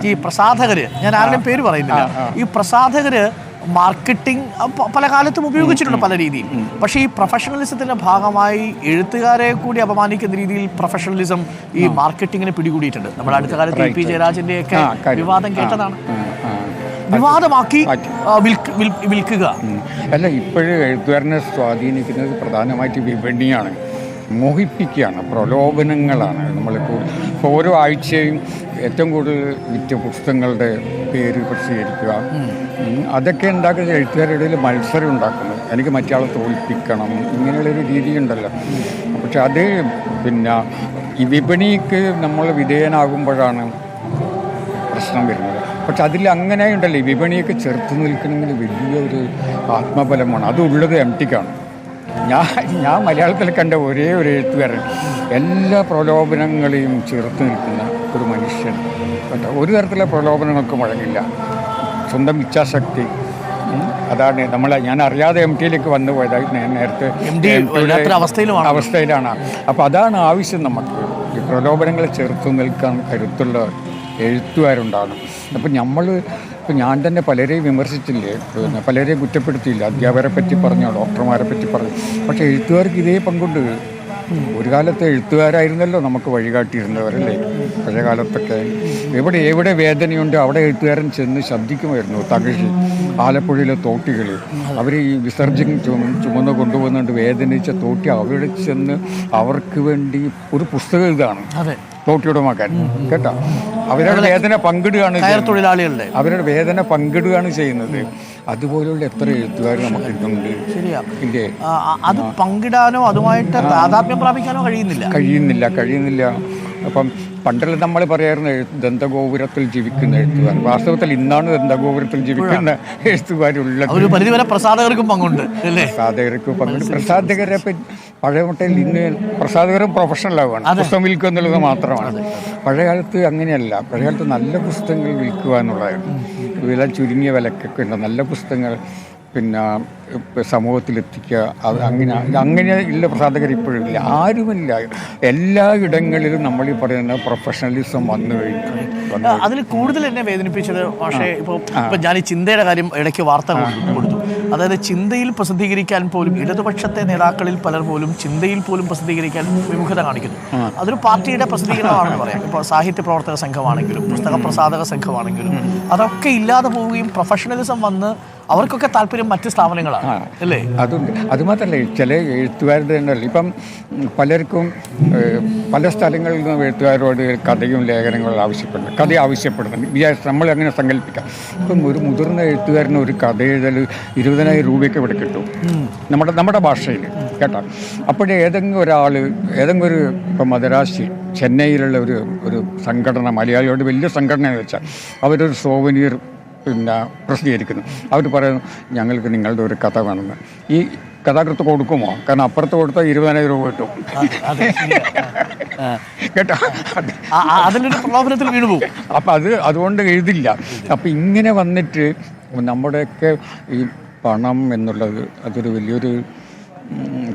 ഈ പ്രസാധകര്, ഞാൻ ആരുടെയും പേര് പറയുന്നില്ല, ഈ പ്രസാധകര് മാർക്കറ്റിംഗ് പല കാലത്തും ഉപയോഗിച്ചിട്ടുണ്ട് പല രീതിയിൽ. പക്ഷേ ഈ പ്രൊഫഷണലിസത്തിന്റെ ഭാഗമായി എഴുത്തുകാരെ കൂടി അപമാനിക്കുന്ന രീതിയിൽ പ്രൊഫഷണലിസം ഈ മാർക്കറ്റിങ്ങിനെ പിടികൂടിയിട്ടുണ്ട്. നമ്മുടെ അടുത്ത കാലത്ത് പി ജയരാജന്റെ ഒക്കെ വിവാദം കേട്ടതാണ്. വിവാദമാക്കി വിൽക്കുക അല്ല, ഇപ്പോഴും എഴുത്തുകാരനെ സ്വാധീനിക്കുന്നത് പ്രധാനമായിട്ട് വിപണിയാണ്, മോഹിപ്പിക്കുകയാണ്, പ്രലോഭനങ്ങളാണ്. നമ്മളിപ്പോൾ ഓരോ ആഴ്ചയും ഏറ്റവും കൂടുതൽ വിറ്റ പുസ്തകങ്ങളുടെ പേര് പ്രസിദ്ധീകരിക്കുക, അതൊക്കെ ഉണ്ടാക്കുന്ന എഴുത്തുകാരുടെ ഇടയിൽ മത്സരം ഉണ്ടാക്കുന്നത്. എനിക്ക് മറ്റയാളെ തോൽപ്പിക്കണം, ഇങ്ങനെയുള്ളൊരു രീതിയുണ്ടല്ലോ. പക്ഷെ അത് പിന്നെ ഈ വിപണിക്ക് നമ്മൾ വിധേയനാകുമ്പോഴാണ് പ്രശ്നം വരുന്നത്. പക്ഷെ അതിൽ അങ്ങനെ ഉണ്ടല്ലോ, ഈ വിപണിയൊക്കെ ചെറുത്ത് നിൽക്കണമെങ്കിൽ വലിയൊരു ആത്മബലമാണ്. അതുള്ളത് എം ടിക്കാണ്. ഞാൻ മലയാളത്തിൽ കണ്ട ഒരേ ഒരു എഴുത്തുകാരൻ എല്ലാ പ്രലോഭനങ്ങളെയും ചെറുത്ത് നിൽക്കുന്ന ഒരു മനുഷ്യൻ. കേട്ടോ, ഒരു തരത്തിലുള്ള പ്രലോഭനങ്ങൾക്ക് വഴങ്ങില്ല, സ്വന്തം ഇച്ഛാശക്തി. അതാണ് ഞാൻ അറിയാതെ എം ടിയിലേക്ക് വന്നു പോയത്. നേരത്തെ അവസ്ഥയിലാണ്. അപ്പോൾ അതാണ് ആവശ്യം നമുക്ക്, ഈ പ്രലോഭനങ്ങളെ ചെറുത്ത് നിൽക്കാൻ കരുത്തുള്ള എഴുത്തുകാരുണ്ടാകും. അപ്പം ഞാൻ തന്നെ പലരെയും വിമർശിച്ചില്ലേ, പിന്നെ പലരെയും കുറ്റപ്പെടുത്തിയില്ല. അധ്യാപകരെ പറ്റി പറഞ്ഞു, ഡോക്ടർമാരെ പറ്റി പറഞ്ഞു. പക്ഷേ എഴുത്തുകാർക്ക് ഇതേ പങ്കുണ്ട്. ഒരു കാലത്ത് എഴുത്തുകാരായിരുന്നല്ലോ നമുക്ക് വഴികാട്ടിയിരുന്നവരല്ലേ. പഴയ കാലത്തൊക്കെ എവിടെ വേദനയുണ്ട് അവിടെ എഴുത്തുകാരൻ ചെന്ന് ശബ്ദിക്കുമായിരുന്നു. തകഴി, ആലപ്പുഴയിലെ തോട്ടികൾ, അവർ ഈ വിസർജൻ ചുമന്ന് കൊണ്ടുപോകുന്നുണ്ട് വേദനിച്ച തോട്ടി. അവിടെ ചെന്ന് അവർക്ക് വേണ്ടി ഒരു പുസ്തകം എഴുതാണ് തോട്ടിയുടെ മകൻ. കേട്ടോ, അവരുടെ വേദന പങ്കിടുകയാണ്, അവരുടെ വേദന പങ്കിടുകയാണ് ചെയ്യുന്നത്. അതുപോലുള്ള എത്ര എഴുത്തുകാർ നമുക്ക് ഇന്നുണ്ട്. ഇല്ലേ, അത് പങ്കിടാനോ അതുമായിട്ട് താതാത്മ്യം പ്രാപിക്കാനോ കഴിയുന്നില്ല. അപ്പം പണ്ടെല്ലാം നമ്മൾ പറയാറുണ്ട് ദന്തഗോപുരത്തിൽ ജീവിക്കുന്ന എഴുത്തുകാർ. വാസ്തവത്തിൽ ഇന്നാണ് ദന്തഗോപുരത്തിൽ ജീവിക്കുന്ന എഴുത്തുകാരുള്ളത്. ഒരു പരിധിവരെ പ്രസാധകർക്കും പങ്കുണ്ട്. പ്രസാധകരെ പഴയ മട്ടിൽ ഇന്ന് പ്രസാധകരും പ്രൊഫഷണലാവുകയാണ്, പുസ്തകം വിൽക്കുക എന്നുള്ളത് മാത്രമാണ്. പഴയകാലത്ത് അങ്ങനെയല്ല. പഴയകാലത്ത് നല്ല പുസ്തകങ്ങൾ വിൽക്കുക എന്നുള്ളതായിരുന്നു. വില ചുരുങ്ങിയ വിലക്കൊക്കെ ഉണ്ട് നല്ല പുസ്തകങ്ങൾ പിന്നെ സമൂഹത്തിലെത്തിക്കുക. അങ്ങനെ ഉള്ള പ്രസാധകർ ഇപ്പോഴും ഇല്ല, ആരുമില്ല. എല്ലാ ഇടങ്ങളിലും നമ്മൾ ഈ പറയുന്ന പ്രൊഫഷണലിസം വന്നു കഴിഞ്ഞു. അതിൽ കൂടുതൽ എന്നെ വേദനിപ്പിച്ചത് പക്ഷേ ഇപ്പോൾ ഞാൻ ഈ ചിന്തയുടെ കാര്യം ഇടയ്ക്ക് വാർത്ത കൊടുത്തു. അതായത് ചിന്തയിൽ പ്രസിദ്ധീകരിക്കാൻ പോലും ഇടതുപക്ഷത്തെ നേതാക്കളിൽ പലർ പോലും ചിന്തയിൽ പോലും പ്രസിദ്ധീകരിക്കാൻ വിമുഖത കാണിക്കുന്നു. അതൊരു പാർട്ടിയുടെ പ്രസിദ്ധീകരണമാണെന്ന് പറയാം. ഇപ്പോൾ സാഹിത്യ പ്രവർത്തക സംഘമാണെങ്കിലും പുസ്തക പ്രസാധക സംഘമാണെങ്കിലും അതൊക്കെ ഇല്ലാതെ പോവുകയും പ്രൊഫഷണലിസം വന്ന് അവർക്കൊക്കെ താല്പര്യം മറ്റ് സ്ഥാപനങ്ങളാണ് അല്ലേ. അതുണ്ട്. അതുമാത്രമല്ല, ചില എഴുത്തുകാരുടെ ഉണ്ടല്ലോ, ഇപ്പം പലർക്കും പല സ്ഥലങ്ങളിൽ നിന്നും എഴുത്തുകാരോട് കഥയും ലേഖനങ്ങളും ആവശ്യപ്പെടുന്നുണ്ട്. നമ്മൾ അങ്ങനെ സങ്കല്പിക്കാം. ഇപ്പം ഒരു മുതിർന്ന എഴുത്തുകാരന് ഒരു കഥ എഴുതൽ 20,000 രൂപയൊക്കെ ഇവിടെ കിട്ടും നമ്മുടെ ഭാഷയിൽ. കേട്ടോ, അപ്പോഴേ ഏതെങ്കിലും ഒരു ഇപ്പം മദ്രാശി, ചെന്നൈയിലുള്ള ഒരു സംഘടന, മലയാളിയോട് വലിയ സംഘടന എന്ന് വെച്ചാൽ അവരൊരു സോവനീർ പിന്നെ പ്രസിദ്ധീകരിക്കുന്നു. അവർ പറയുന്നു ഞങ്ങൾക്ക് നിങ്ങളുടെ ഒരു കഥ വേണമെന്ന്. ഈ കഥാകൃത്ത് കൊടുക്കുമോ? കാരണം അപ്പുറത്ത് കൊടുത്താൽ 20,000 രൂപ കിട്ടും. കേട്ടോ, അതിലൊരു പ്രലോഭനത്തിൽ വീണു പോകും. അപ്പം അതുകൊണ്ട് എഴുതില്ല. അപ്പം ഇങ്ങനെ വന്നിട്ട് നമ്മുടെയൊക്കെ ഈ പണം എന്നുള്ളത് അതൊരു വലിയൊരു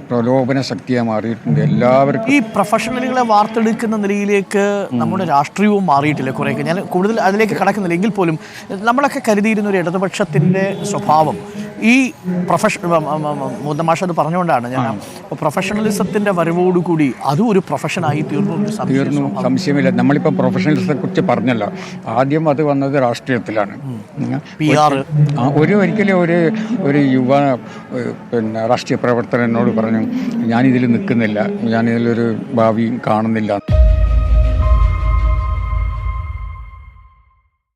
പ്രലോഭന ശക്തിയായി മാറിയിട്ടുണ്ട് എല്ലാവർക്കും. ഈ പ്രൊഫഷണലുകളെ വാർത്തെടുക്കുന്ന നിലയിലേക്ക് നമ്മുടെ രാഷ്ട്രീയവും മാറിയിട്ടില്ല കുറേയൊക്കെ. ഞാൻ കൂടുതൽ അതിലേക്ക് കടക്കുന്നില്ല. എങ്കിൽ പോലും നമ്മളൊക്കെ കരുതിയിരുന്ന ഒരു ഇടതുപക്ഷത്തിൻ്റെ സ്വഭാവം ഈ മുതമാഷ അത് പറഞ്ഞുകൊണ്ടാണ് ഞാൻ പ്രൊഫഷണലിസത്തിൻ്റെ വരവോടുകൂടി അതും ഒരു പ്രൊഫഷനായി തീർന്നു. സംശയമില്ല. നമ്മളിപ്പോൾ പ്രൊഫഷണലിസത്തെ കുറിച്ച് പറഞ്ഞല്ലോ, ആദ്യം അത് വന്നത് രാഷ്ട്രീയത്തിലാണ്. ഒരിക്കലും ഒരു യുവ പിന്നെ രാഷ്ട്രീയ പ്രവർത്തകൻ എന്നോട് പറഞ്ഞു ഞാനിതിൽ നിൽക്കുന്നില്ല, ഞാനിതിലൊരു ഭാവി കാണുന്നില്ല.